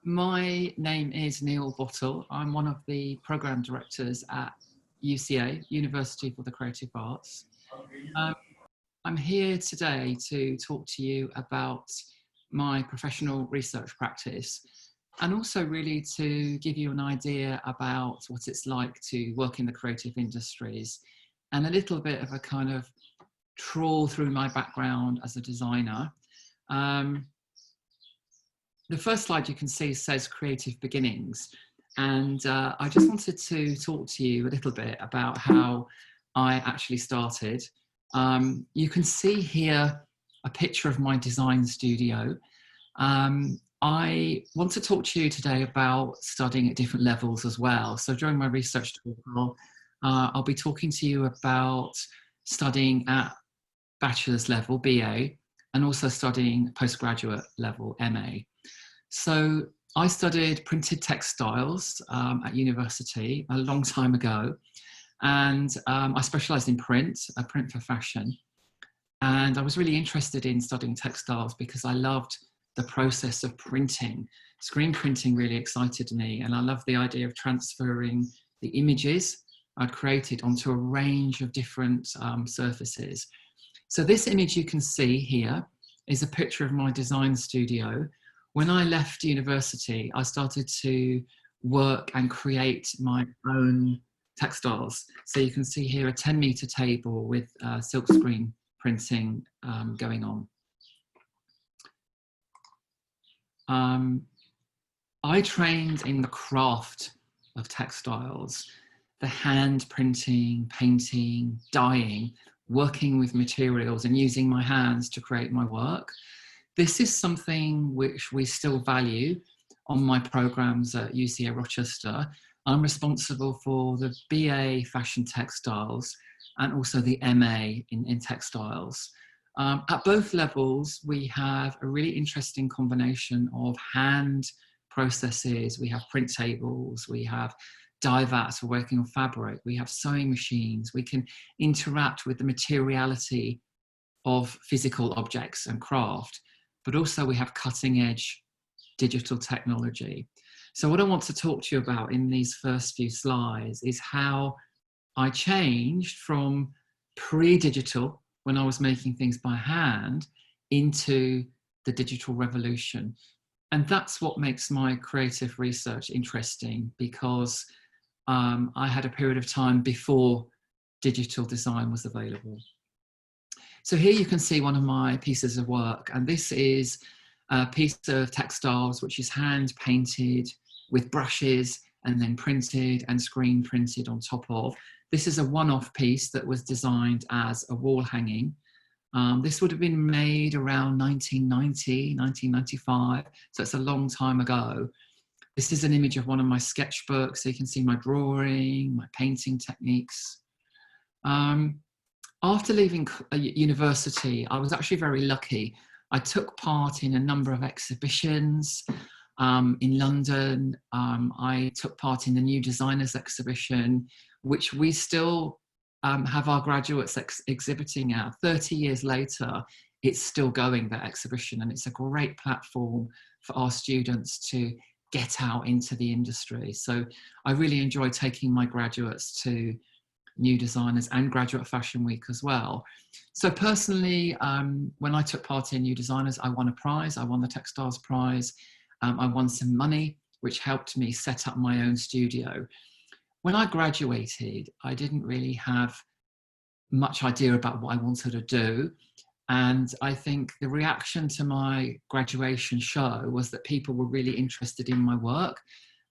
My name is Neil Bottle. I'm one of the program directors at UCA, University for the Creative Arts. Um, I'm here today to talk to you about my professional research practice and also really to give you an idea about what it's like to work in the creative industries and a little bit of a kind of trawl through my background as a designer. The first slide you can see says creative beginnings. And I just wanted to talk to you a little bit about how I actually started. You can see here a picture of my design studio. I want to talk to you today about studying at different levels as well. So during my research talk, I'll be talking to you about studying at bachelor's level, BA, and also studying postgraduate level, MA. So I studied printed textiles at university a long time ago, and I specialised in print for fashion. And I was really interested in studying textiles because I loved the process of printing. Screen printing really excited me, and I loved the idea of transferring the images I'd created onto a range of different surfaces. So this image you can see here is a picture of my design studio. When I left university, I started to work and create my own textiles. So you can see here a 10-meter table with silkscreen printing going on. I trained in the craft of textiles, the hand printing, painting, dyeing, working with materials and using my hands to create my work. This is something which we still value on my programs at UCA Rochester. I'm responsible for the BA Fashion Textiles and also the MA in textiles. At both levels, we have a really interesting combination of hand processes. We have print tables, we have dye vats for working on fabric, we have sewing machines, we can interact with the materiality of physical objects and craft, but also we have cutting edge digital technology. So what I want to talk to you about in these first few slides is how I changed from pre-digital, when I was making things by hand, into the digital revolution. And that's what makes my creative research interesting, because I had a period of time before digital design was available. So here you can see one of my pieces of work, and this is a piece of textiles which is hand painted with brushes and then printed and screen printed on top of. This is a one-off piece that was designed as a wall hanging. This would have been made around 1990, 1995, so it's a long time ago. This is an image of one of my sketchbooks, so you can see my drawing, my painting techniques. After leaving university, I was actually very lucky. I took part in a number of exhibitions in London. I took part in the New Designers exhibition, which we still have our graduates exhibiting at. 30 years later, it's still going, that exhibition, and it's a great platform for our students to get out into the industry. So I really enjoy taking my graduates to New Designers and Graduate Fashion Week as well. So personally, when I took part in New Designers, I won a prize. I won the Textiles Prize. I won some money, which helped me set up my own studio. When I graduated, I didn't really have much idea about what I wanted to do. And I think the reaction to my graduation show was that people were really interested in my work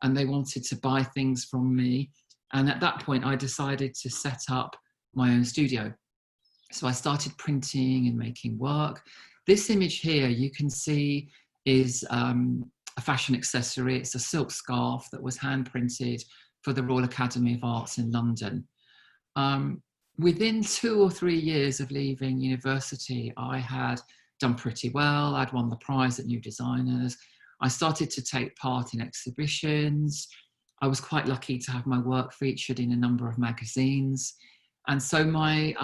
and they wanted to buy things from me. And at that point, I decided to set up my own studio. So I started printing and making work. This image here, you can see, is a fashion accessory. It's a silk scarf that was hand printed for the Royal Academy of Arts in London. Within 2 or 3 years of leaving university, I had done pretty well. I'd won the prize at New Designers. I started to take part in exhibitions. I was quite lucky to have my work featured in a number of magazines. And so my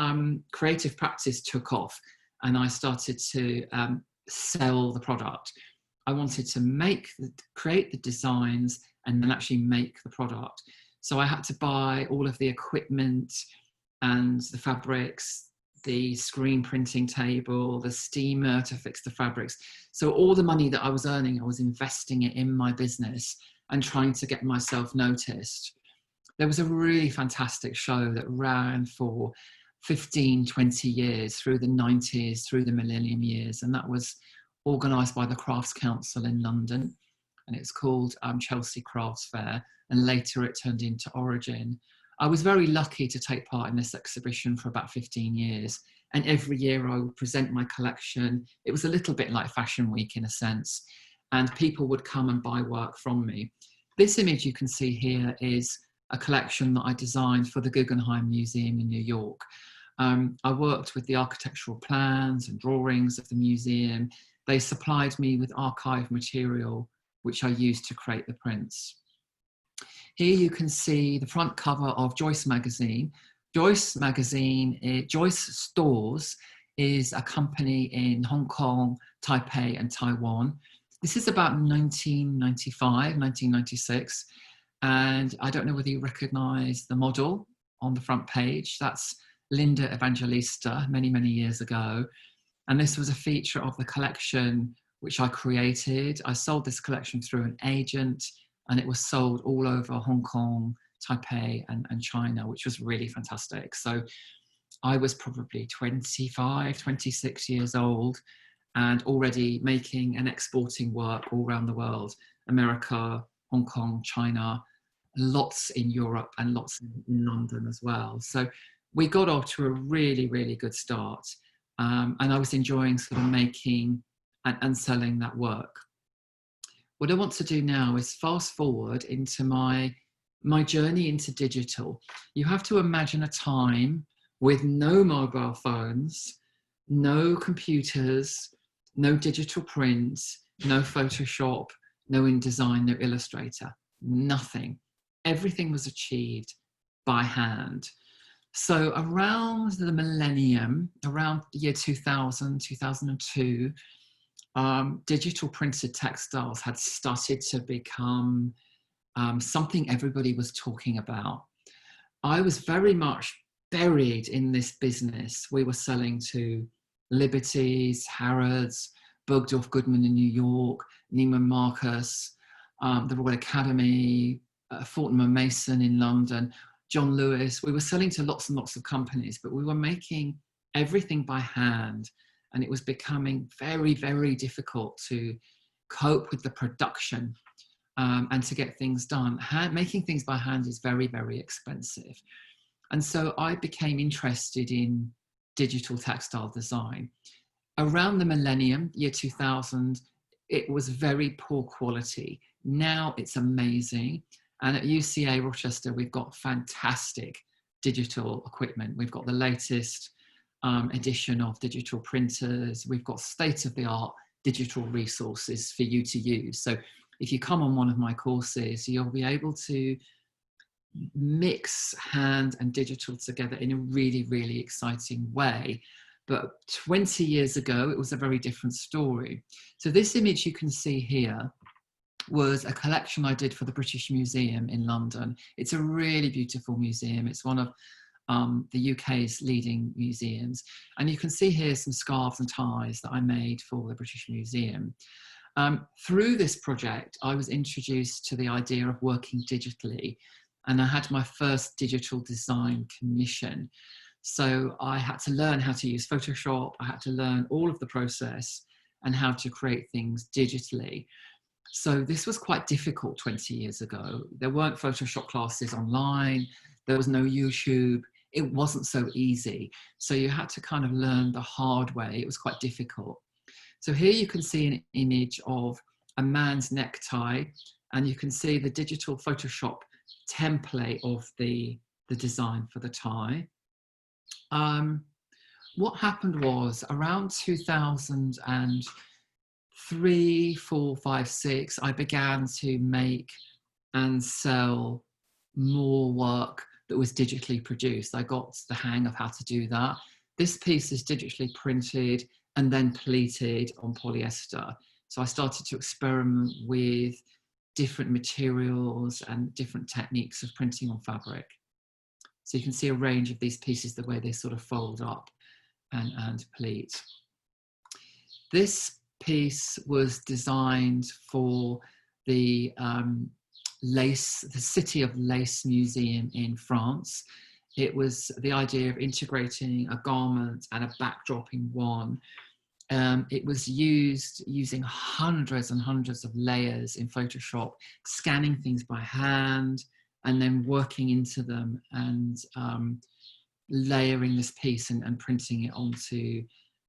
creative practice took off and I started to sell the product. I wanted to create the designs and then actually make the product. So I had to buy all of the equipment and the fabrics, the screen printing table, the steamer to fix the fabrics. So all the money that I was earning, I was investing it in my business and trying to get myself noticed. There was a really fantastic show that ran for 15, 20 years through the 90s, through the millennium years. And that was organised by the Crafts Council in London. And it's called Chelsea Crafts Fair. And later it turned into Origin. I was very lucky to take part in this exhibition for about 15 years. And every year I would present my collection. It was a little bit like Fashion Week in a sense. And people would come and buy work from me. This image you can see here is a collection that I designed for the Guggenheim Museum in New York. I worked with the architectural plans and drawings of the museum. They supplied me with archive material, which I used to create the prints. Here you can see the front cover of Joyce magazine. Joyce magazine, Joyce Stores is a company in Hong Kong, Taipei and Taiwan. This is about 1995, 1996. And I don't know whether you recognize the model on the front page. That's Linda Evangelista, many, many years ago. And this was a feature of the collection which I created. I sold this collection through an agent, and it was sold all over Hong Kong, Taipei, and China, which was really fantastic. So I was probably 25, 26 years old and already making and exporting work all around the world, America, Hong Kong, China, lots in Europe and lots in London as well. So we got off to a really, really good start. And I was enjoying sort of making and selling that work. What I want to do now is fast forward into my journey into digital. You have to imagine a time with no mobile phones, no computers, no digital prints, no Photoshop, no InDesign, no Illustrator, nothing. Everything was achieved by hand. So around the millennium, around the year 2000, 2002, digital printed textiles had started to become something everybody was talking about. I was very much buried in this business. We were selling to Liberties, Harrods, Bergdorf Goodman in New York, Neiman Marcus, the Royal Academy, Fortnum & Mason in London, John Lewis. We were selling to lots and lots of companies, but we were making everything by hand. And it was becoming very, very difficult to cope with the production and to get things done. Making things by hand is very, very expensive. And so I became interested in digital textile design. Around the millennium, year 2000, it was very poor quality. Now it's amazing. And at UCA Rochester, we've got fantastic digital equipment. We've got the latest edition of digital printers. We've got state-of-the-art digital resources for you to use. So if you come on one of my courses, you'll be able to mix hand and digital together in a really, really exciting way. But 20 years ago, it was a very different story. So this image you can see here was a collection I did for the British Museum in London. It's a really beautiful museum. It's one of the UK's leading museums. And you can see here some scarves and ties that I made for the British Museum. Through this project, I was introduced to the idea of working digitally, and I had my first digital design commission. So I had to learn how to use Photoshop. I had to learn all of the process and how to create things digitally. So this was quite difficult 20 years ago. There weren't Photoshop classes online. There was no YouTube. It wasn't so easy. So you had to kind of learn the hard way. It was quite difficult. So here you can see an image of a man's necktie, and you can see the digital Photoshop template of the design for the tie. What happened was around 2003, 4, 5, 6, I began to make and sell more work that was digitally produced. I got the hang of how to do that. This piece is digitally printed and then pleated on polyester. So I started to experiment with different materials and different techniques of printing on fabric. So you can see a range of these pieces, the way they sort of fold up and pleat. This piece was designed for the the City of Lace Museum in France. It was the idea of integrating a garment and a backdrop in one. It was used using hundreds and hundreds of layers in Photoshop, scanning things by hand, and then working into them and layering this piece and printing it onto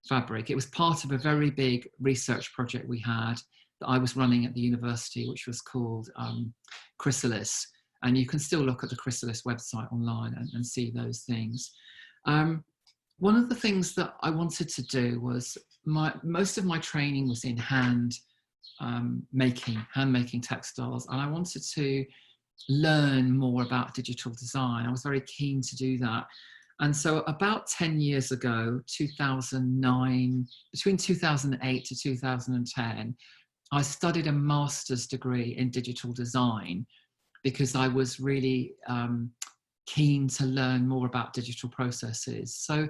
fabric. It was part of a very big research project we had that I was running at the university, which was called Chrysalis. And you can still look at the Chrysalis website online and see those things. One of the things that I wanted to do was, most of my training was in hand making textiles, and I wanted to learn more about digital design. I was very keen to do that. And so about 10 years ago, 2009, between 2008 to 2010, I studied a master's degree in digital design because I was really keen to learn more about digital processes. So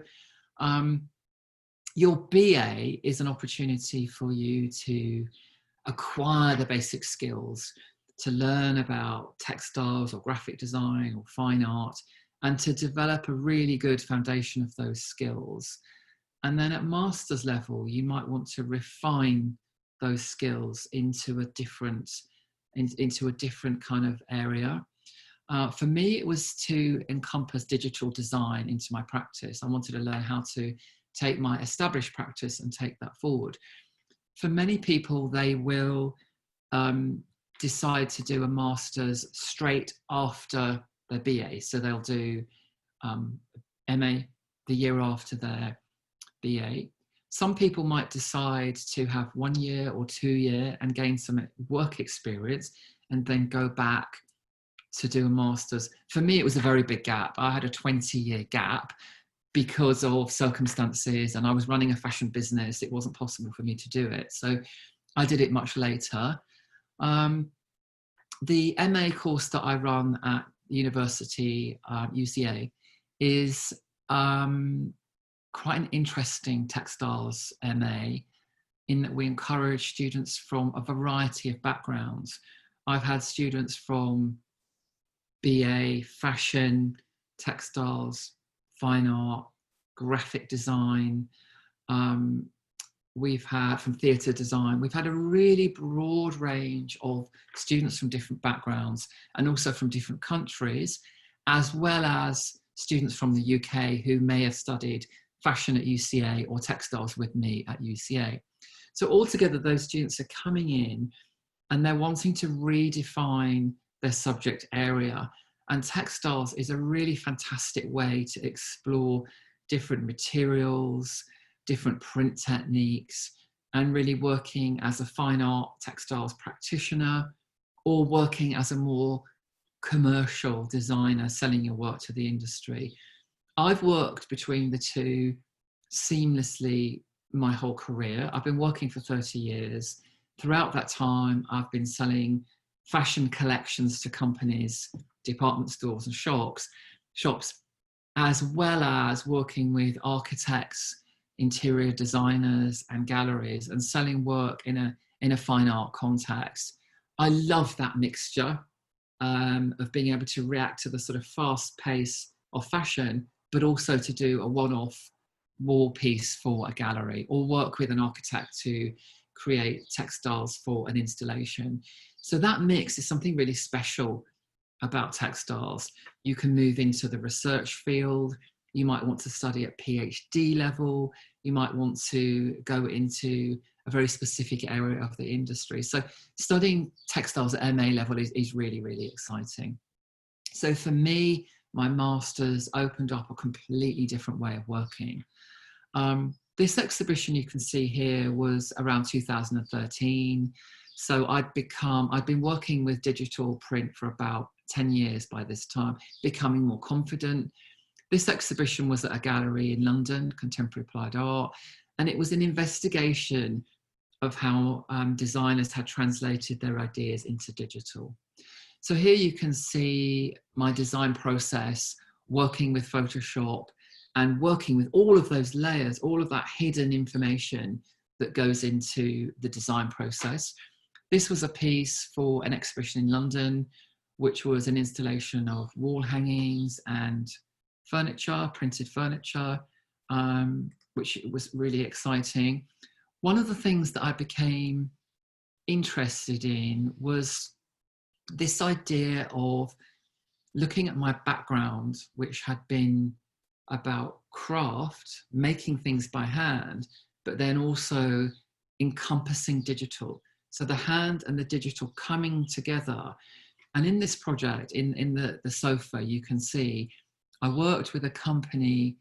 your BA is an opportunity for you to acquire the basic skills, to learn about textiles or graphic design or fine art, and to develop a really good foundation of those skills. And then at master's level, you might want to refine those skills into a different kind of area. For me, it was to encompass digital design into my practice. I wanted to learn how to take my established practice and take that forward. For many people, they will decide to do a master's straight after their BA. So they'll do MA the year after their BA. Some people might decide to have 1 year or 2 year and gain some work experience and then go back to do a master's. For me, it was a very big gap. I had a 20-year gap because of circumstances, and I was running a fashion business. It wasn't possible for me to do it. So I did it much later. The MA course that I run at university, UCA, is quite an interesting textiles MA, in that we encourage students from a variety of backgrounds. I've had students from BA, fashion, textiles, fine art, graphic design. We've had from theatre design. We've had a really broad range of students from different backgrounds and also from different countries, as well as students from the UK who may have studied fashion at UCA or textiles with me at UCA. So altogether, those students are coming in and they're wanting to redefine their subject area. And textiles is a really fantastic way to explore different materials, different print techniques, and really working as a fine art textiles practitioner or working as a more commercial designer, selling your work to the industry. I've worked between the two seamlessly my whole career. I've been working for 30 years. Throughout that time, I've been selling fashion collections to companies, department stores and shops, as well as working with architects, interior designers and galleries and selling work in a fine art context. I love that mixture of being able to react to the sort of fast pace of fashion, but also to do a one-off wall piece for a gallery or work with an architect to create textiles for an installation. So that mix is something really special about textiles. You can move into the research field. You might want to study at PhD level. You might want to go into a very specific area of the industry. So studying textiles at MA level is really, really exciting. So for me, my master's opened up a completely different way of working. This exhibition you can see here was around 2013. So I'd been working with digital print for about 10 years by this time, becoming more confident. This exhibition was at a gallery in London, Contemporary Applied Art, and it was an investigation of how designers had translated their ideas into digital. So here you can see my design process, working with Photoshop and working with all of those layers, all of that hidden information that goes into the design process. This was a piece for an exhibition in London, which was an installation of wall hangings and furniture, printed furniture, which was really exciting. One of the things that I became interested in was this idea of looking at my background, which had been about craft, making things by hand, but then also encompassing digital. So the hand and the digital coming together. And in this project, in the sofa, you can see I worked with a company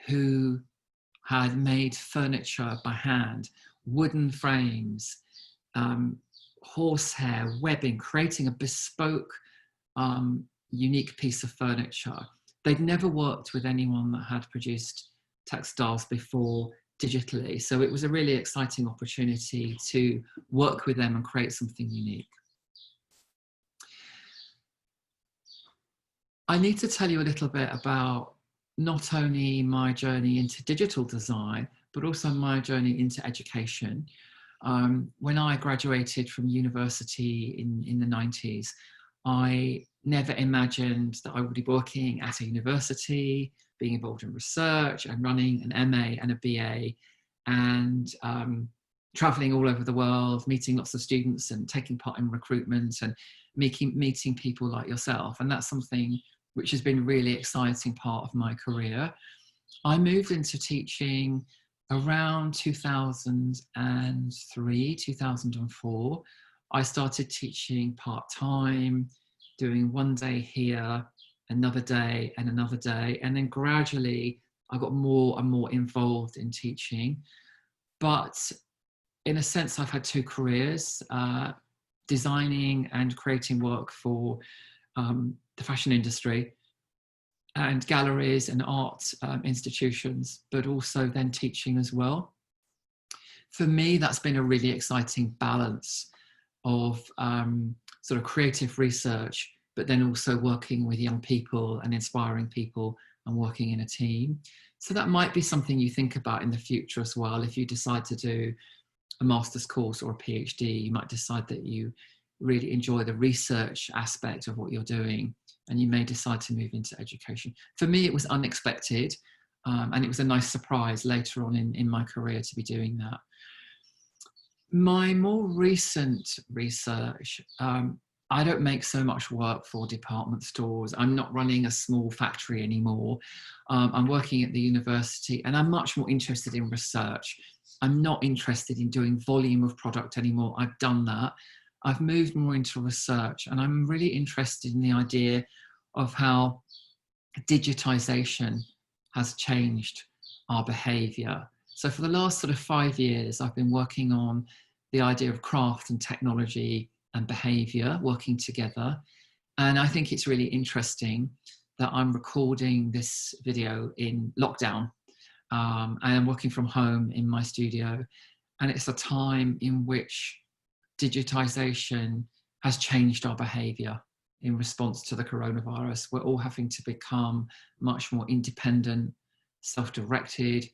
who had made furniture by hand, wooden frames, horsehair, webbing, creating a bespoke, unique piece of furniture. They'd never worked with anyone that had produced textiles before digitally. So it was a really exciting opportunity to work with them and create something unique. I need to tell you a little bit about not only my journey into digital design, but also my journey into education. When I graduated from university in the 90s, I never imagined that I would be working at a university, being involved in research and running an MA and a BA, and traveling all over the world, meeting lots of students and taking part in recruitment and meeting people like yourself. And that's something which has been a really exciting part of my career. I moved into teaching around 2003, 2004. I started teaching part-time, doing one day here, another day and another day. And then gradually I got more and more involved in teaching. But in a sense, I've had two careers, designing and creating work for the fashion industry and galleries and art institutions, but also then teaching as well. For me, that's been a really exciting balance of sort of creative research, but then also working with young people and inspiring people and working in a team. So that might be something you think about in the future as well. If you decide to do a master's course or a PhD, you might decide that you really enjoy the research aspect of what you're doing, and you may decide to move into education. For me, it was unexpected, and it was a nice surprise later on in my career to be doing that. My more recent research, I don't make so much work for department stores. I'm not running a small factory anymore. I'm working at the university, and I'm much more interested in research. I'm not interested in doing volume of product anymore. I've done that. I've moved more into research, and I'm really interested in the idea of how digitization has changed our behavior. So for the last sort of 5 years, I've been working on the idea of craft and technology and behavior working together. And I think it's really interesting that I'm recording this video in lockdown. And I'm working from home in my studio. And it's a time in which digitization has changed our behavior in response to the coronavirus. We're all having to become much more independent, self-directed.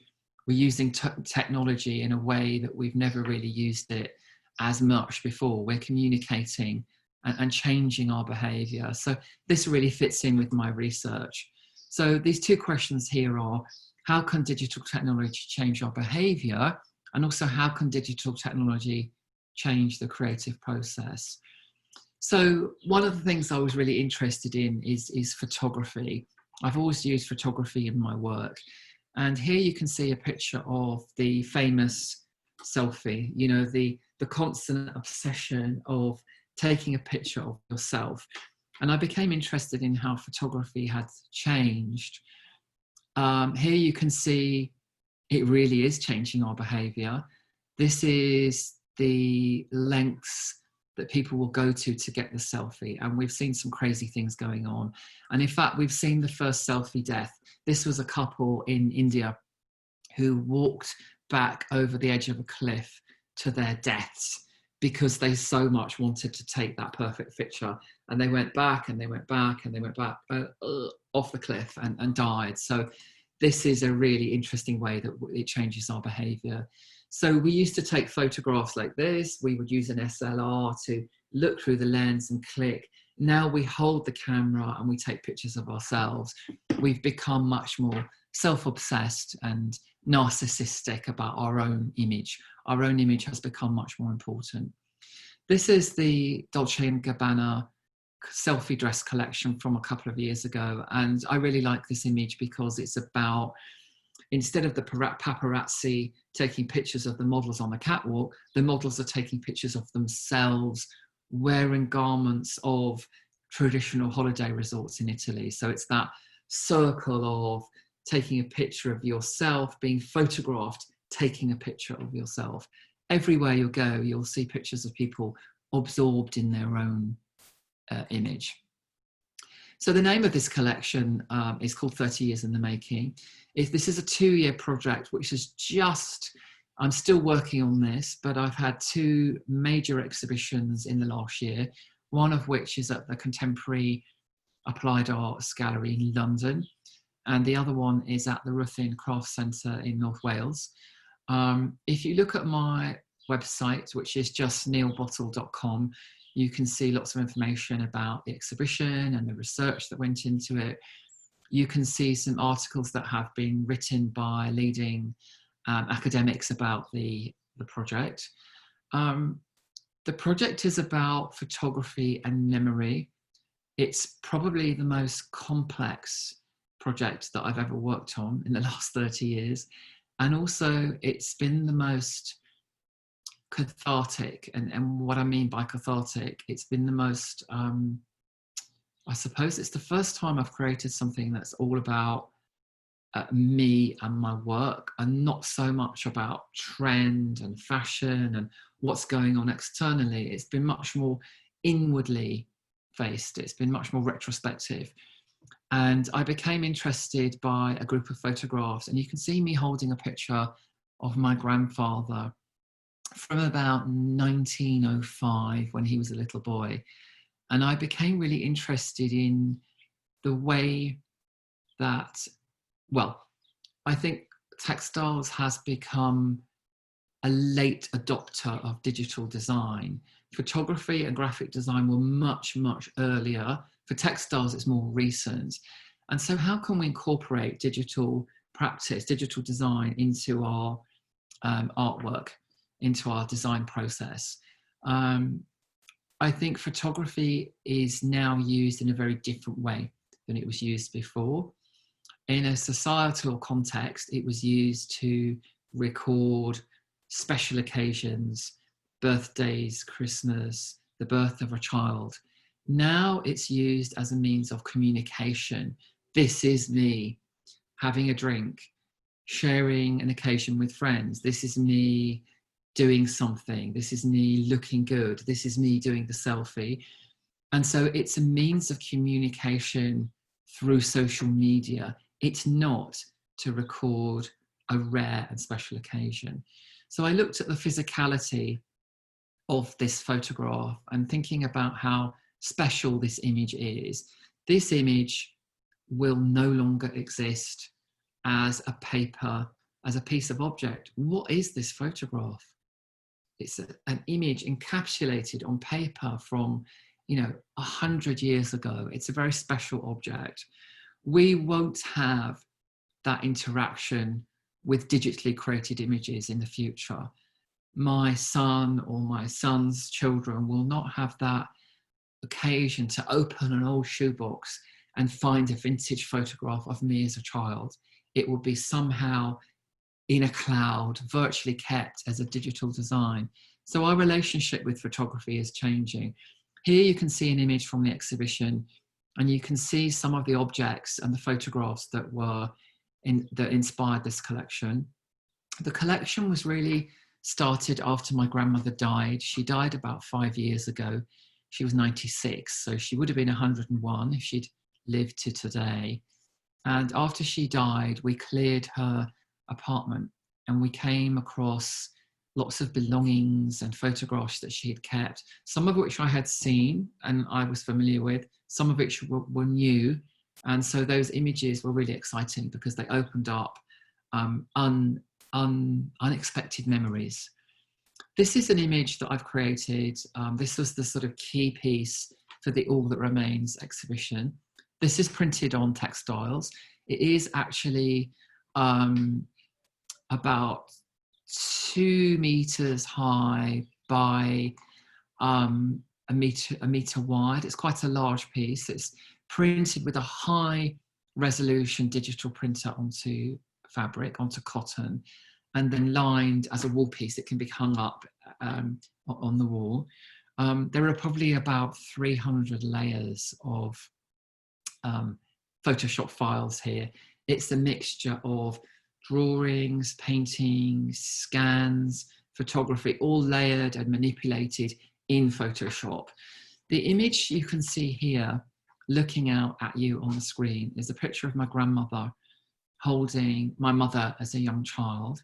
We're using technology in a way that we've never really used it as much before. We're communicating and changing our behavior. So this really fits in with my research. So these two questions here are, how can digital technology change our behavior? And also, how can digital technology change the creative process? So one of the things I was really interested in is photography. I've always used photography in my work. And here you can see a picture of the famous selfie, you know, the constant obsession of taking a picture of yourself. And I became interested in how photography had changed. Here you can see it really is changing our behavior. This is the lengths that people will go to get the selfie. And we've seen some crazy things going on. And in fact, we've seen the first selfie death. This was a couple in India who walked back over the edge of a cliff to their deaths because they so much wanted to take that perfect picture, and they went back and they went back and they went back off the cliff and died. So this is a really interesting way that it changes our behavior. So we used to take photographs like this. We would use an SLR to look through the lens and click. Now we hold the camera and we take pictures of ourselves. We've become much more self-obsessed and narcissistic about our own image. Our own image has become much more important. This is the Dolce & Gabbana selfie dress collection from a couple of years ago. And I really like this image because it's about, instead of the paparazzi taking pictures of the models on the catwalk, the models are taking pictures of themselves wearing garments of traditional holiday resorts in Italy. So it's that circle of taking a picture of yourself, being photographed, taking a picture of yourself. Everywhere you go, you'll see pictures of people absorbed in their own image. So the name of this collection is called 30 Years in the Making. This is a 2-year project, which is just, I'm still working on this, but I've had 2 major exhibitions in the last year, one of which is at the Contemporary Applied Arts Gallery in London, and the other one is at the Ruthyn Crafts Centre in North Wales. If you look at my website, which is just neilbottle.com, you can see lots of information about the exhibition and the research that went into it. You can see some articles that have been written by leading academics about the project. The project is about photography and memory. It's probably the most complex project that I've ever worked on in the last 30 years. And also it's been the most cathartic. And what I mean by cathartic, it's been the most, I suppose it's the first time I've created something that's all about me and my work, and not so much about trend and fashion and what's going on externally. It's been much more inwardly faced. It's been much more retrospective. And I became interested by a group of photographs, and you can see me holding a picture of my grandfather from about 1905 when he was a little boy. And I became really interested in the way that, well, I think textiles has become a late adopter of digital design. Photography and graphic design were much, much earlier. For textiles, it's more recent. And so how can we incorporate digital practice, digital design into our artwork, into our design process? I think photography is now used in a very different way than it was used before. In a societal context, it was used to record special occasions, birthdays, Christmas, the birth of a child. Now it's used as a means of communication. This is me having a drink, sharing an occasion with friends. This is me doing something. This is me looking good. This is me doing the selfie. And so it's a means of communication through social media. It's not to record a rare and special occasion. So I looked at the physicality of this photograph and thinking about how special this image is. This image will no longer exist as a paper, as a piece of object. What is this photograph? It's an image encapsulated on paper from, 100 years ago. It's a very special object. We won't have that interaction with digitally created images in the future. My son or my son's children will not have that occasion to open an old shoebox and find a vintage photograph of me as a child. It will be somehow in a cloud, virtually kept as a digital design. So our relationship with photography is changing. Here you can see an image from the exhibition, and you can see some of the objects and the photographs that inspired this collection. The collection was really started after my grandmother died. She died about 5 years ago. She was 96, so she would have been 101 if she'd lived to today. And after she died, we cleared her apartment and we came across lots of belongings and photographs that she had kept, some of which I had seen and I was familiar with, some of which were new. And so those images were really exciting because they opened up unexpected memories. This is an image that I've created. This was the sort of key piece for the All That Remains exhibition. This is printed on textiles. It is actually about 2 meters high by a meter wide. It's quite a large piece. It's printed with a high resolution digital printer onto fabric, onto cotton, and then lined as a wall piece. It can be hung up on the wall. There are probably about 300 layers of Photoshop files here. It's a mixture of drawings, paintings, scans, photography, all layered and manipulated in Photoshop. The image you can see here, looking out at you on the screen, is a picture of my grandmother holding my mother as a young child.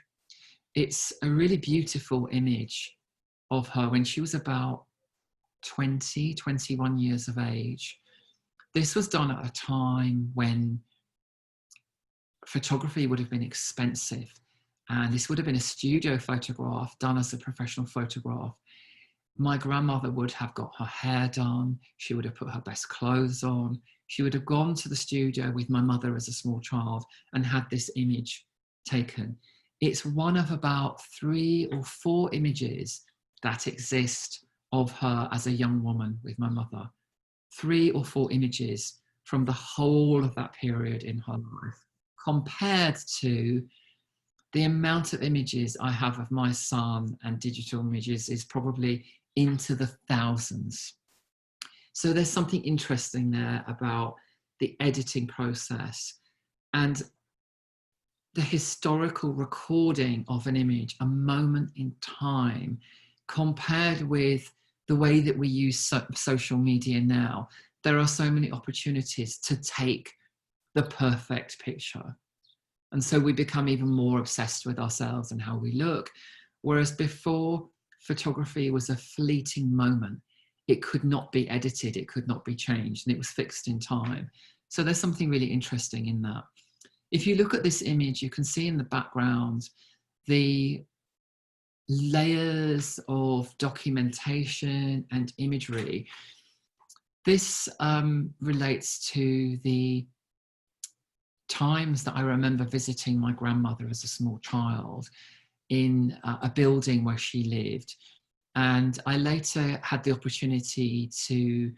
It's a really beautiful image of her when she was about 20, 21 years of age. This was done at a time when photography would have been expensive, and this would have been a studio photograph done as a professional photograph. My grandmother would have got her hair done, she would have put her best clothes on, she would have gone to the studio with my mother as a small child and had this image taken. It's one of about 3 or 4 images that exist of her as a young woman with my mother. 3 or 4 images from the whole of that period in her life, compared to the amount of images I have of my son, and digital images is probably into the thousands. So there's something interesting there about the editing process and the historical recording of an image, a moment in time, compared with the way that we use social media now. There are so many opportunities to take the perfect picture. And so we become even more obsessed with ourselves and how we look. Whereas before, photography was a fleeting moment. It could not be edited, it could not be changed, and it was fixed in time. So there's something really interesting in that. If you look at this image, you can see in the background the layers of documentation and imagery. This relates to the times that I remember visiting my grandmother as a small child in a building where she lived. And I later had the opportunity to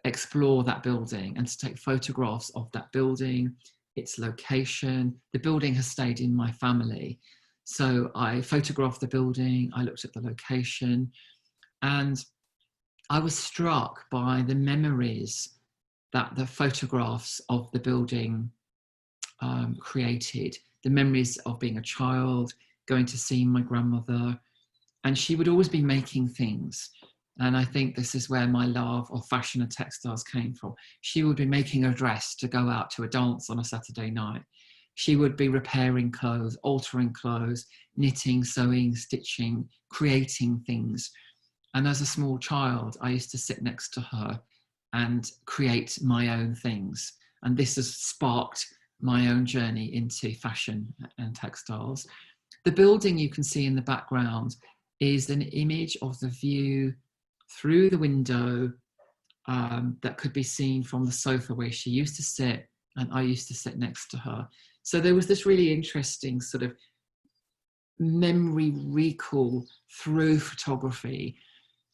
explore that building and to take photographs of that building, its location. The building has stayed in my family. So I photographed the building, I looked at the location, and I was struck by the memories that the photographs of the building created. The memories of being a child, going to see my grandmother, and she would always be making things. And I think this is where my love of fashion and textiles came from. She would be making a dress to go out to a dance on a Saturday night. She would be repairing clothes, altering clothes, knitting, sewing, stitching, creating things. And as a small child, I used to sit next to her and create my own things. And this has sparked my own journey into fashion and textiles. The building you can see in the background is an image of the view through the window that could be seen from the sofa where she used to sit and I used to sit next to her. So there was this really interesting sort of memory recall through photography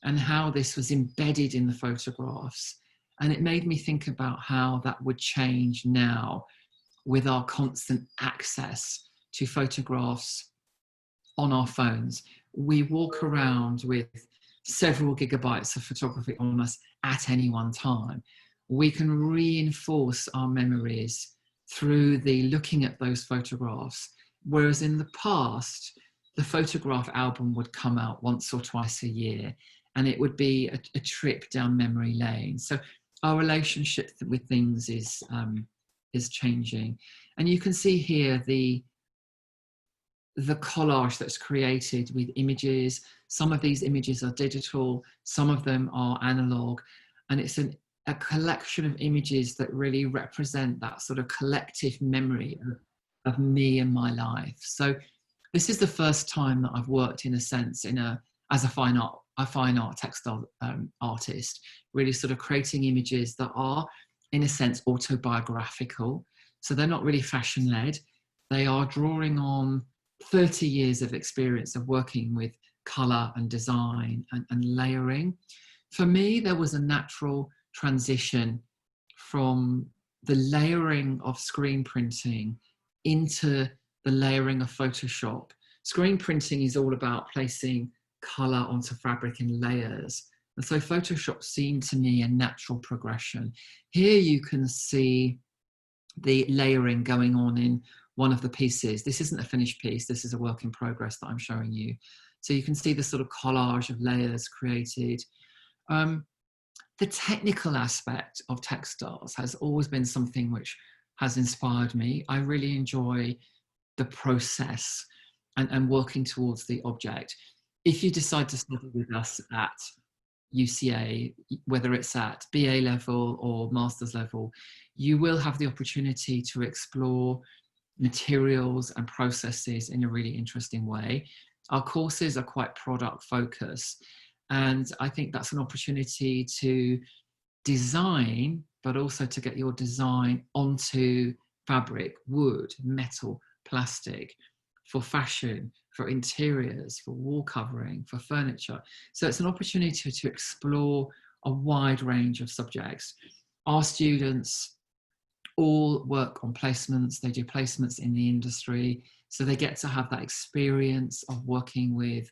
and how this was embedded in the photographs. And it made me think about how that would change now with our constant access to photographs on our phones. We walk around with several gigabytes of photography on us at any one time. We can reinforce our memories through the looking at those photographs. Whereas in the past, the photograph album would come out once or twice a year, and it would be a trip down memory lane. So our relationship with things is changing. And you can see here the the collage that's created with images. Some of these images are digital, some of them are analog, and it's a collection of images that really represent that sort of collective memory of me and my life. So this is the first time that I've worked, in a sense, as a fine art textile artist, really sort of creating images that are, in a sense, autobiographical. So they're not really fashion led. They are drawing on 30 years of experience of working with color and design and layering. For me, there was a natural transition from the layering of screen printing into the layering of Photoshop. Screen printing is all about placing color onto fabric in layers. And so Photoshop seemed to me a natural progression. Here you can see the layering going on in one of the pieces. This isn't a finished piece, this is a work in progress that I'm showing you. So you can see the sort of collage of layers created. The technical aspect of textiles has always been something which has inspired me. I really enjoy the process and working towards the object. If you decide to study with us at UCA, whether it's at BA level or master's level, you will have the opportunity to explore materials and processes in a really interesting way. Our courses are quite product focused, and I think that's an opportunity to design, but also to get your design onto fabric, wood, metal, plastic, for fashion, for interiors, for wall covering, for furniture. So it's an opportunity to explore a wide range of subjects. Our students all work on placements. They do placements in the industry. So they get to have that experience of working with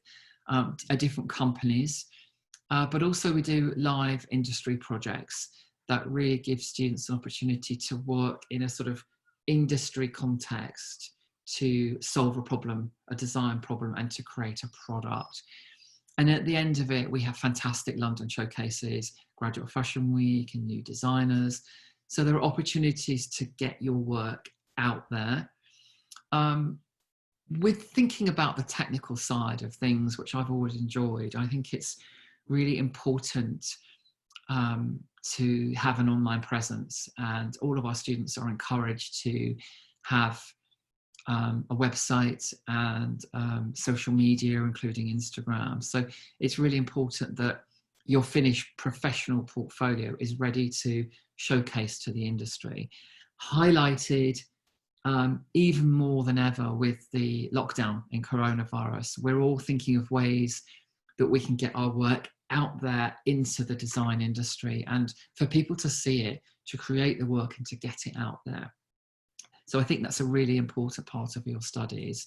different companies. But also we do live industry projects that really give students an opportunity to work in a sort of industry context to solve a problem, a design problem, and to create a product. And at the end of it, we have fantastic London showcases, Graduate Fashion Week and new designers. So there are opportunities to get your work out there. With thinking about the technical side of things, which I've always enjoyed, I think it's really important to have an online presence, and all of our students are encouraged to have a website and social media, including Instagram. So it's really important that your finished professional portfolio is ready to showcase to the industry. Highlighted even more than ever with the lockdown in coronavirus, we're all thinking of ways that we can get our work out there into the design industry, and for people to see it, to create the work and to get it out there. So I think that's a really important part of your studies.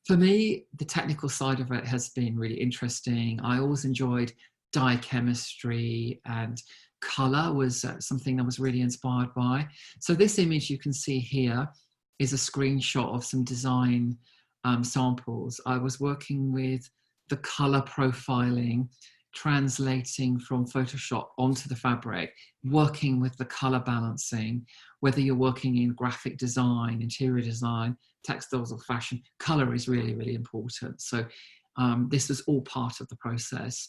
For me, the technical side of it has been really interesting. I always enjoyed dye chemistry, and color was something I was really inspired by. So this image you can see here is a screenshot of some design samples. I was working with the color profiling, translating from Photoshop onto the fabric, working with the color balancing, whether you're working in graphic design, interior design, textiles or fashion, color is really, really important. So this was all part of the process.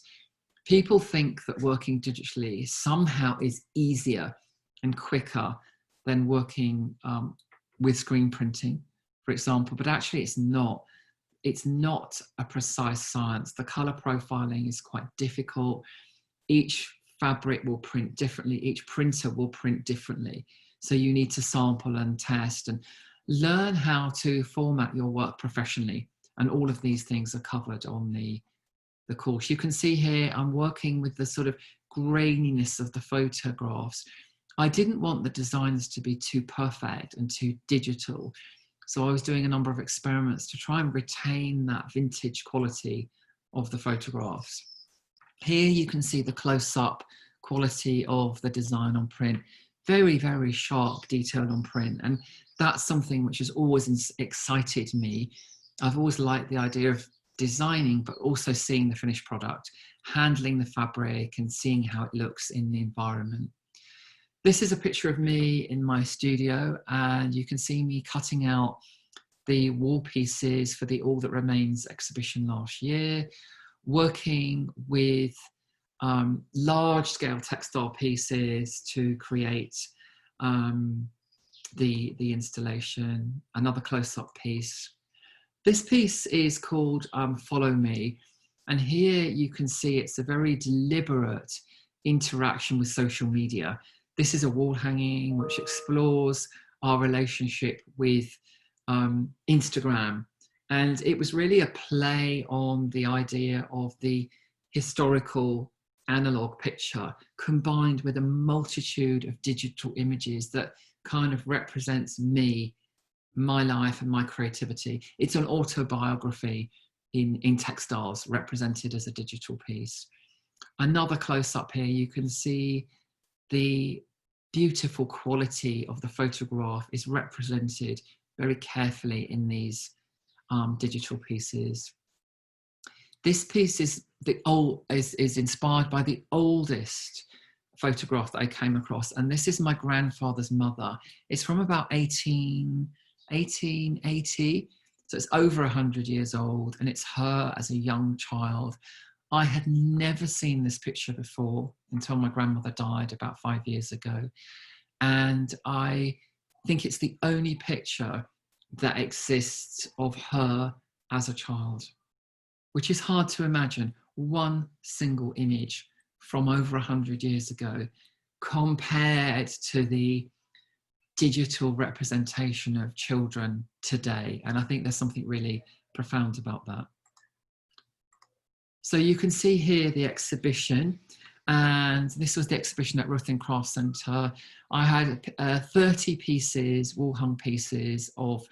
People think that working digitally somehow is easier and quicker than working with screen printing, for example, but actually it's not. It's not a precise science. The color profiling is quite difficult. Each fabric will print differently. Each printer will print differently. So you need to sample and test and learn how to format your work professionally. And all of these things are covered on the course. You can see here, I'm working with the sort of graininess of the photographs. I didn't want the designs to be too perfect and too digital. So I was doing a number of experiments to try and retain that vintage quality of the photographs. Here you can see the close-up quality of the design on print. Very, very sharp detail on print. And that's something which has always excited me. I've always liked the idea of designing, but also seeing the finished product, handling the fabric and seeing how it looks in the environment. This is a picture of me in my studio, and you can see me cutting out the wall pieces for the All That Remains exhibition last year, working with large-scale textile pieces to create the installation. Another close-up piece. This piece is called Follow Me, and here you can see it's a very deliberate interaction with social media. This is a wall hanging which explores our relationship with Instagram, and it was really a play on the idea of the historical analog picture combined with a multitude of digital images that kind of represents me, my life and my creativity. It's an autobiography in textiles represented as a digital piece. Another close up here, you can see the beautiful quality of the photograph is represented very carefully in these digital pieces. This piece is inspired by the oldest photograph that I came across, and this is my grandfather's mother. It's from about 1880, so it's over 100 years old, and it's her as a young child. I had never seen this picture before until my grandmother died about 5 years ago, and I think it's the only picture that exists of her as a child, which is hard to imagine. One single image from over 100 years ago compared to the digital representation of children today. And I think there's something really profound about that. So you can see here the exhibition, and this was the exhibition at Ruthven Craft Centre. I had 30 pieces, wall hung pieces of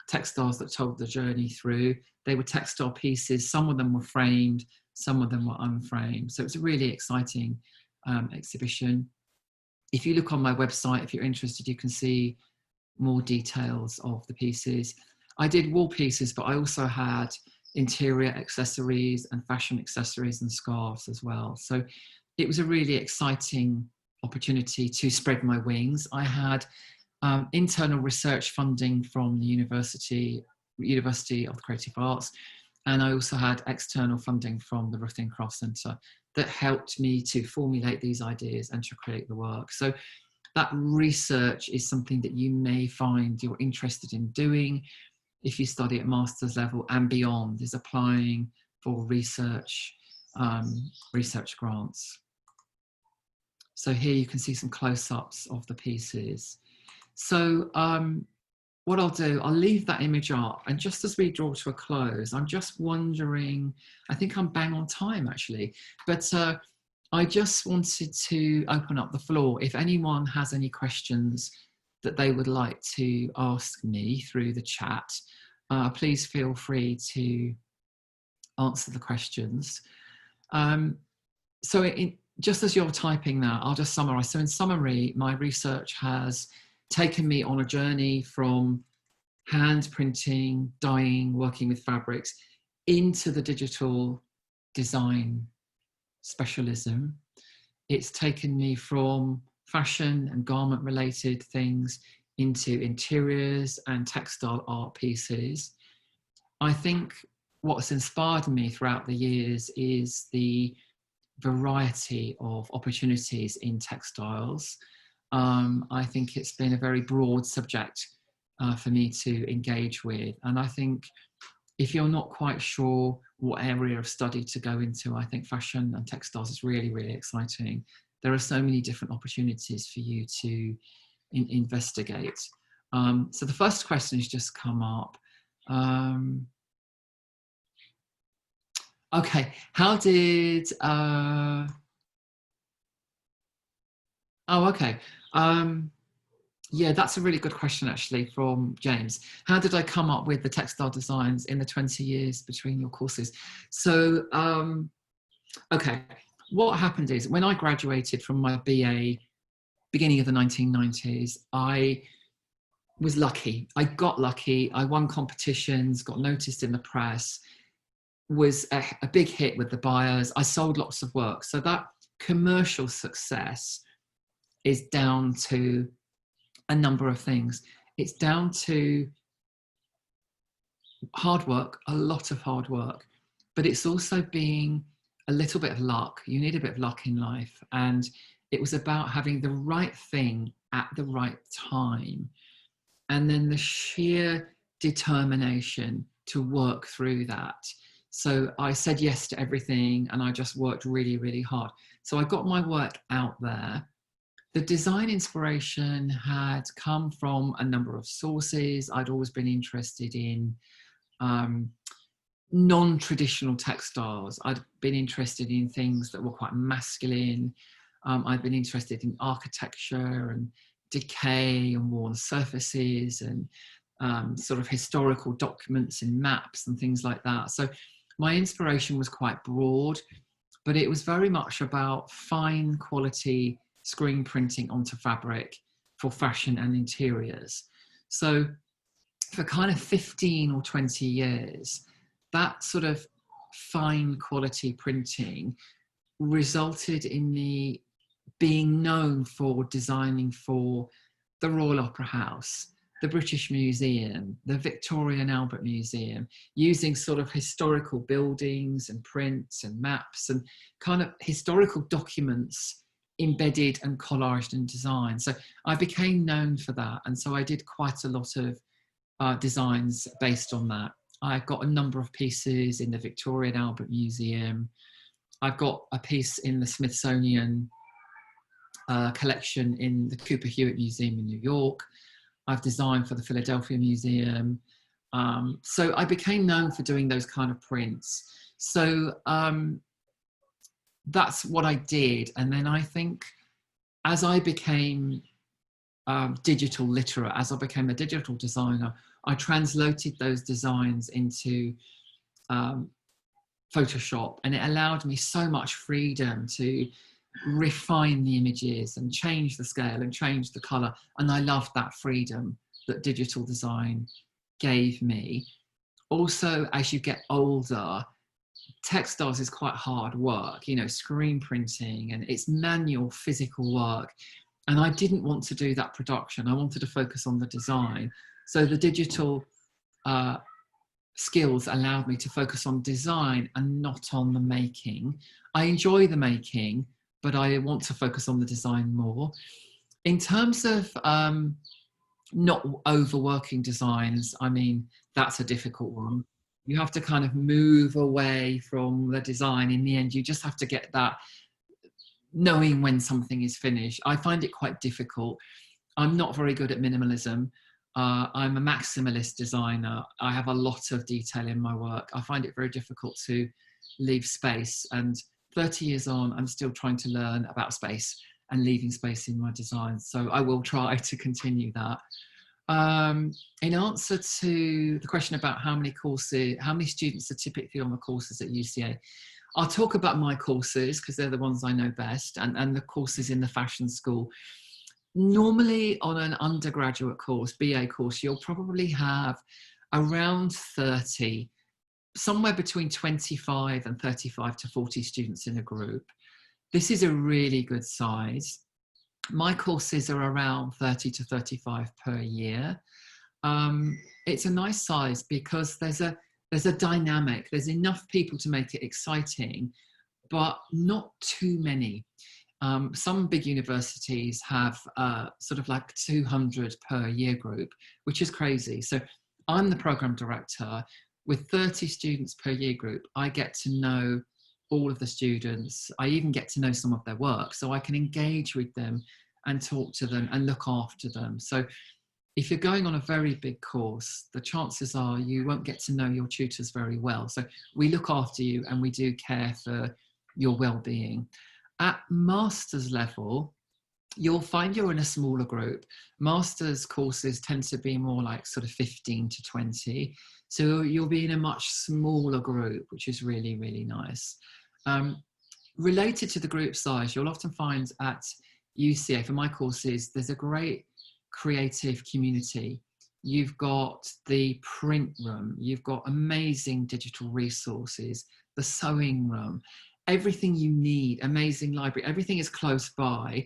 textiles that told the journey through. They were textile pieces, some of them were framed, some of them were unframed. So it was a really exciting exhibition. If you look on my website, if you're interested, you can see more details of the pieces. I did wall pieces, but I also had interior accessories and fashion accessories and scarves as well. So it was a really exciting opportunity to spread my wings. I had internal research funding from the University of the Creative Arts, and I also had external funding from the Ruthven Craft Centre that helped me to formulate these ideas and to create the work. So that research is something that you may find you're interested in doing if you study at master's level and beyond, is applying for research grants. So here you can see some close-ups of the pieces. So what I'll do, I'll leave that image up, and just as we draw to a close, I'm just wondering, I think I'm bang on time actually, but I just wanted to open up the floor. If anyone has any questions that they would like to ask me through the chat, please feel free to answer the questions. Just as you're typing that, I'll just summarize. So in summary, my research has taken me on a journey from hand printing, dyeing, working with fabrics, into the digital design specialism. It's taken me from fashion and garment related things into interiors and textile art pieces. I think what's inspired me throughout the years is the variety of opportunities in textiles. I think it's been a very broad subject for me to engage with. And I think if you're not quite sure what area of study to go into, I think fashion and textiles is really, really exciting. There are so many different opportunities for you to investigate. So the first question has just come up. Okay, how did, oh, okay. Yeah, that's a really good question actually from James. How did I come up with the textile designs in the 20 years between your courses? So, okay, what happened is when I graduated from my BA, beginning of the 1990s, I was lucky. I got lucky. I won competitions, got noticed in the press, was a big hit with the buyers. I sold lots of work. So that commercial success is down to a number of things. It's down to hard work, a lot of hard work, but it's also being a little bit of luck. You need a bit of luck in life. And it was about having the right thing at the right time. And then the sheer determination to work through that. So I said yes to everything and I just worked really, really hard. So I got my work out there. The design inspiration had come from a number of sources. I'd always been interested in um, non-traditional textiles. I'd been interested in things that were quite masculine. I'd been interested in architecture and decay and worn surfaces and sort of historical documents and maps and things like that. So my inspiration was quite broad, but it was very much about fine quality screen printing onto fabric for fashion and interiors. So for kind of 15 or 20 years, that sort of fine quality printing resulted in me being known for designing for the Royal Opera House, the British Museum, the Victoria and Albert Museum, using sort of historical buildings and prints and maps and kind of historical documents embedded and collaged and designed. So I became known for that. And so I did quite a lot of designs based on that. I've got a number of pieces in the Victoria and Albert Museum. I've got a piece in the Smithsonian collection in the Cooper Hewitt Museum in New York. I've designed for the Philadelphia Museum. So I became known for doing those kind of prints. So that's what I did. And then I think as I became digital literate, as I became a digital designer, I translated those designs into Photoshop, and it allowed me so much freedom to refine the images and change the scale and change the color. And I loved that freedom that digital design gave me. Also, as you get older, textiles is quite hard work, you know, screen printing, and it's manual physical work. And I didn't want to do that production. I wanted to focus on the design. So the digital skills allowed me to focus on design and not on the making. I enjoy the making, but I want to focus on the design more. In terms of not overworking designs, I mean, that's a difficult one. You have to kind of move away from the design. In the end, you just have to get that knowing when something is finished. I find it quite difficult. I'm not very good at minimalism. I'm a maximalist designer. I have a lot of detail in my work. I find it very difficult to leave space. And 30 years on, I'm still trying to learn about space and leaving space in my designs. So I will try to continue that. In answer to the question about how many students are typically on the courses at UCA, I'll talk about my courses because they're the ones I know best, and the courses in the fashion school. Normally on an undergraduate course, BA course, you'll probably have around 30, somewhere between 25 and 35 to 40 students in a group. This is a really good size. My courses are around 30 to 35 per year. It's a nice size because there's a dynamic, there's enough people to make it exciting, but not too many. Some big universities have sort of like 200 per year group, which is crazy. So I'm the program director. With 30 students per year group, I get to know all of the students. I even get to know some of their work, so I can engage with them and talk to them and look after them. So if you're going on a very big course, the chances are you won't get to know your tutors very well. So we look after you and we do care for your well-being. At master's level, you'll find you're in a smaller group. Master's courses tend to be more like sort of 15 to 20. So you'll be in a much smaller group, which is really, really nice. Related to the group size, you'll often find at UCA, for my courses, there's a great creative community. You've got the print room, you've got amazing digital resources, the sewing room, everything you need, amazing library, everything is close by.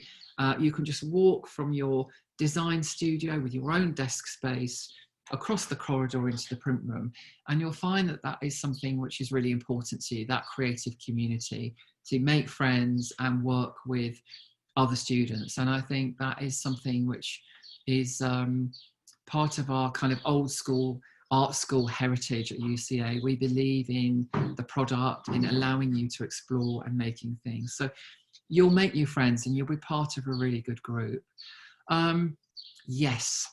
You can just walk from your design studio with your own desk space across the corridor into the print room. And you'll find that that is something which is really important to you, that creative community, to make friends and work with other students. And I think that is something which is part of our kind of old school art school heritage at UCA. We believe in the product, in allowing you to explore and making things. So you'll make new friends and you'll be part of a really good group. Yes,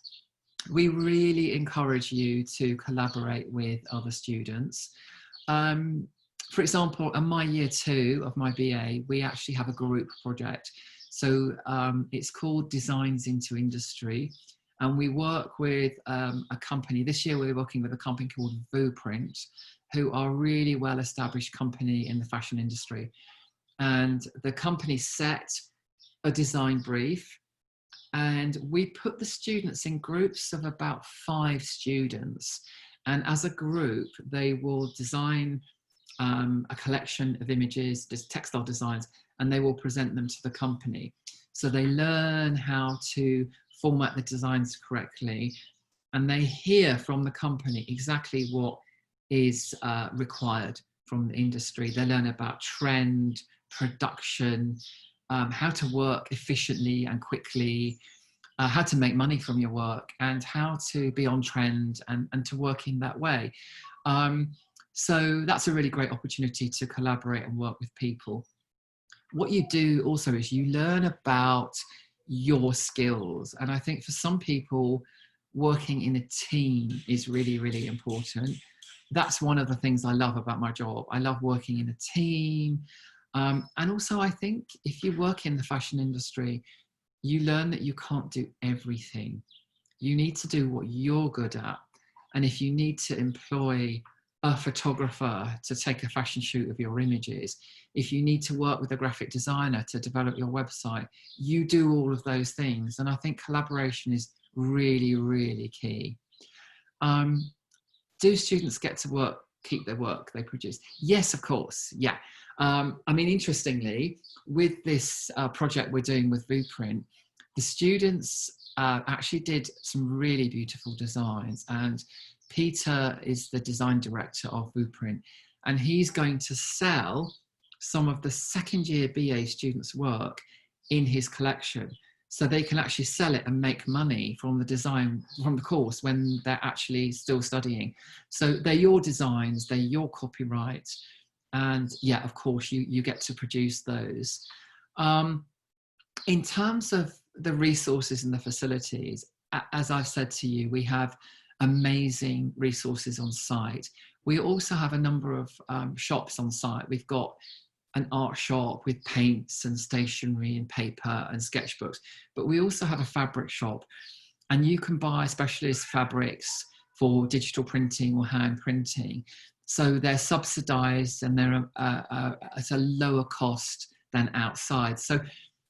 we really encourage you to collaborate with other students. For example, in my year 2 of my BA, we actually have a group project. So it's called Designs into Industry. And we work with a company. This year we're working with a company called Vuprint, who are a really well-established company in the fashion industry. And the company set a design brief, and we put the students in groups of about 5 students. And as a group, they will design a collection of images, just textile designs, and they will present them to the company. So they learn how to format the designs correctly, and they hear from the company exactly what is required from the industry. They learn about trend, production, how to work efficiently and quickly, how to make money from your work, and how to be on trend and to work in that way. So that's a really great opportunity to collaborate and work with people. What you do also is you learn about your skills. And I think for some people, working in a team is really, really important. That's one of the things I love about my job. I love working in a team. And also, I think if you work in the fashion industry, you learn that you can't do everything. You need to do what you're good at. And if you need to employ a photographer to take a fashion shoot of your images, if you need to work with a graphic designer to develop your website, you do all of those things. And I think collaboration is really, really key. Do students get to keep their work they produce? Yes, of course, yeah. I mean, interestingly, with this project we're doing with Vuprint, the students actually did some really beautiful designs, and Peter is the design director of Vuprint, and he's going to sell some of the second year BA students' work in his collection, so they can actually sell it and make money from the design, from the course, when they're actually still studying. So they're your designs, they're your copyright, and yeah, of course, you get to produce those. In terms of the resources and the facilities, as I've said to you, we have amazing resources on site. We also have a number of shops on site. We've got an art shop with paints and stationery and paper and sketchbooks, but we also have a fabric shop, and you can buy specialist fabrics for digital printing or hand printing. So they're subsidized and they're at a lower cost than outside. So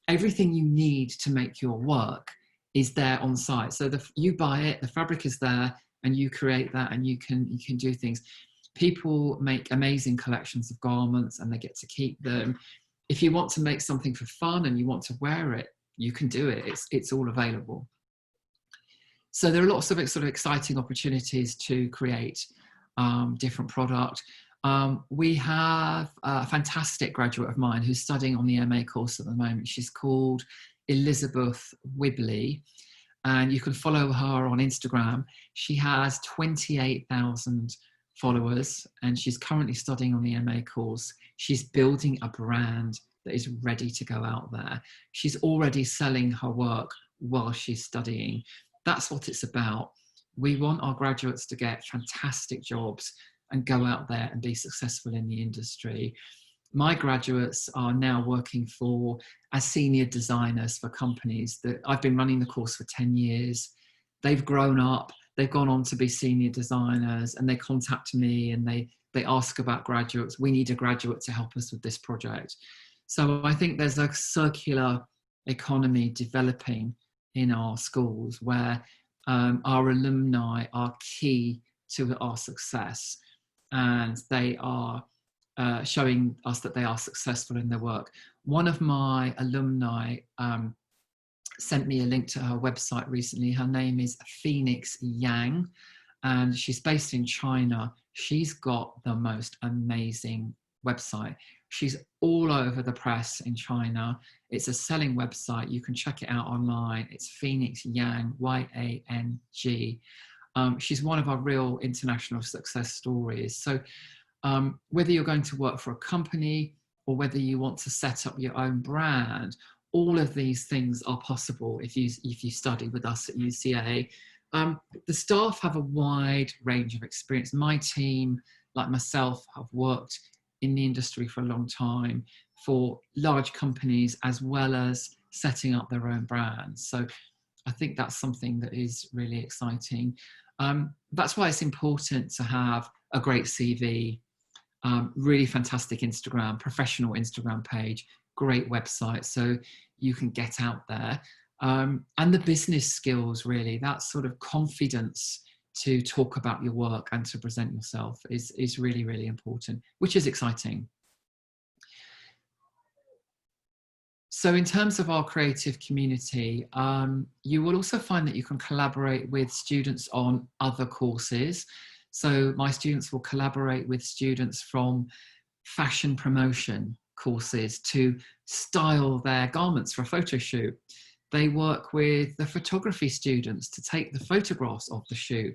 everything you need to make your work is there on site. So you buy it, the fabric is there, and you create that, and you can do things. People make amazing collections of garments and they get to keep them. If you want to make something for fun and you want to wear it, you can do it. It's all available. So there are lots of sort of exciting opportunities to create different product. We have a fantastic graduate of mine who's studying on the MA course at the moment. She's called Elizabeth Wibley, and you can follow her on Instagram. She has 28,000 followers, and she's currently studying on the MA course. She's building a brand that is ready to go out there. She's already selling her work while she's studying. That's what it's about. We want our graduates to get fantastic jobs and go out there and be successful in the industry. My graduates are now working as senior designers for companies that I've been running the course for 10 years. They've grown up, they've gone on to be senior designers, and they contact me and they ask about graduates. We need a graduate to help us with this project. So I think there's a circular economy developing in our schools where our alumni are key to our success, and they are showing us that they are successful in their work. One of my alumni sent me a link to her website recently. Her name is Phoenix Yang, and she's based in China. She's got the most amazing website. She's all over the press in China. It's a selling website. You can check it out online. It's Phoenix Yang, Y-A-N-G. She's one of our real international success stories. So whether you're going to work for a company or whether you want to set up your own brand, all of these things are possible if you study with us at UCA. The staff have a wide range of experience. My team, like myself, have worked in the industry for a long time for large companies as well as setting up their own brands. So I think that's something that is really exciting. That's why it's important to have a great CV, really fantastic Instagram, professional Instagram page, great website, so you can get out there. And the business skills, really, that sort of confidence to talk about your work and to present yourself is really, really important, which is exciting. So in terms of our creative community, you will also find that you can collaborate with students on other courses. So my students will collaborate with students from fashion promotion courses to style their garments for a photo shoot. They work with the photography students to take the photographs of the shoot.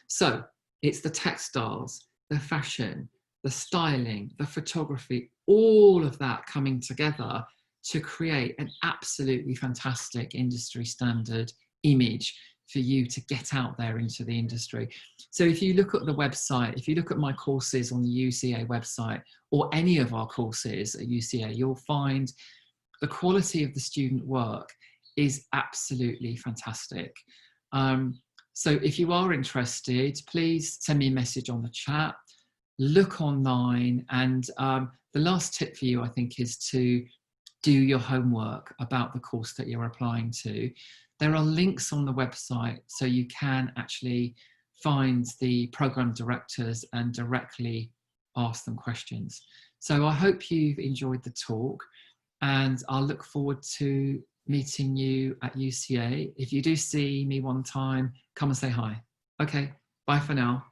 So it's the textiles, the fashion, the styling, the photography, all of that coming together to create an absolutely fantastic industry standard image for you to get out there into the industry. So if you look at the website, if you look at my courses on the UCA website or any of our courses at UCA, you'll find the quality of the student work is absolutely fantastic. So if you are interested, please send me a message on the chat, look online, and the last tip for you, I think, is to do your homework about the course that you're applying to. There are links on the website so you can actually find the program directors and directly ask them questions. So I hope you've enjoyed the talk, and I'll look forward to meeting you at UCA. If you do see me one time, come and say hi. Okay, bye for now.